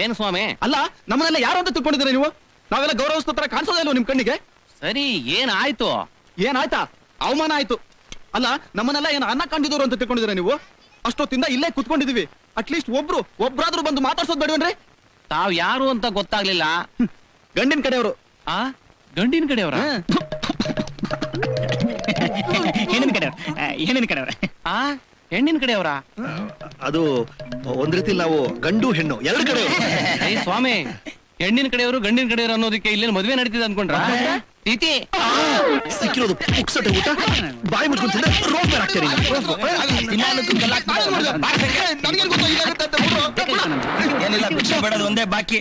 ಏನ್ ಸ್ವಾಮಿ? ಅಲ್ಲ, ನಮ್ಮನ್ನೆಲ್ಲ ಯಾರು ಅಂತ ತಿಳ್ಕೊಂಡಿದ್ದೀರಾ ನೀವು? ನಾವೆಲ್ಲ ಗೌರವಿಸ್ತ ತರ ಕಾಣಿಸೋದೇ ಇಲ್ವ ನಿಮ್ ಕಣ್ಣಿಗೆ? ಸರಿ, ಏನಾಯ್ತು? ಏನಾಯ್ತಾ? ಅವಮಾನ ಆಯ್ತು. ಅಲ್ಲ, ನಮ್ಮನ್ನೆಲ್ಲ ಏನು ಅನ್ನ ಕಂಡಿದ್ರು ಅಂತ ತಿಳ್ಕೊಂಡಿದ್ದೀರಾ ನೀವು? ಅಷ್ಟೊತ್ತಿಂದ ಇಲ್ಲೇ ಕುತ್ಕೊಂಡಿದೀವಿ. ಅಟ್ಲೀಸ್ಟ್ ಒಬ್ರಾದ್ರೂ ಬಂದು ಮಾತಾಡ್ಸೋದ್ ಬೇಡವನ್ರಿ? ತಾವ್ ಯಾರು ಅಂತ ಗೊತ್ತಾಗ್ಲಿಲ್ಲ. ಗಂಡಿನ ಕಡೆಯವರು. ಆ ಗಂಡಿನ ಕಡೆಯವರ? ಹೆಣ್ಣಿನ ಕಡೆಯವ್ರ. ಹೆಣ್ಣಿನ ಕಡೆಯವ್ರ. ಆ ಹೆಣ್ಣಿನ ಕಡೆಯವರ? ಅದು ಒಂದ್ ರೀತಿ ನಾವು ಗಂಡು ಹೆಣ್ಣು ಎರಡು ಕಡೆ. ಸ್ವಾಮಿ, ಹೆಣ್ಣಿನ ಕಡೆಯವರು ಗಂಡಿನ ಕಡೆಯವರು ಅನ್ನೋದಕ್ಕೆ ಇಲ್ಲಿ ಮದ್ವೆ ನಡೀತಿದೆ ಅನ್ಕೊಂಡ್ರ? ತಿಥಿ ಸಿಕ್ಕಿರೋದು ಪುಕ್ಸಟೆ ಊಟ, ಬಾಯಿ ಮುಚ್ಕೊಂಡ್ ರೋಡ್ ಮೇಲೆ ಹಾಕ್ತೀರಿ. ಏನಿಲ್ಲ, ಭಿಕ್ಷೆ ಬೇಡದು ಒಂದೇ ಬಾಕಿ.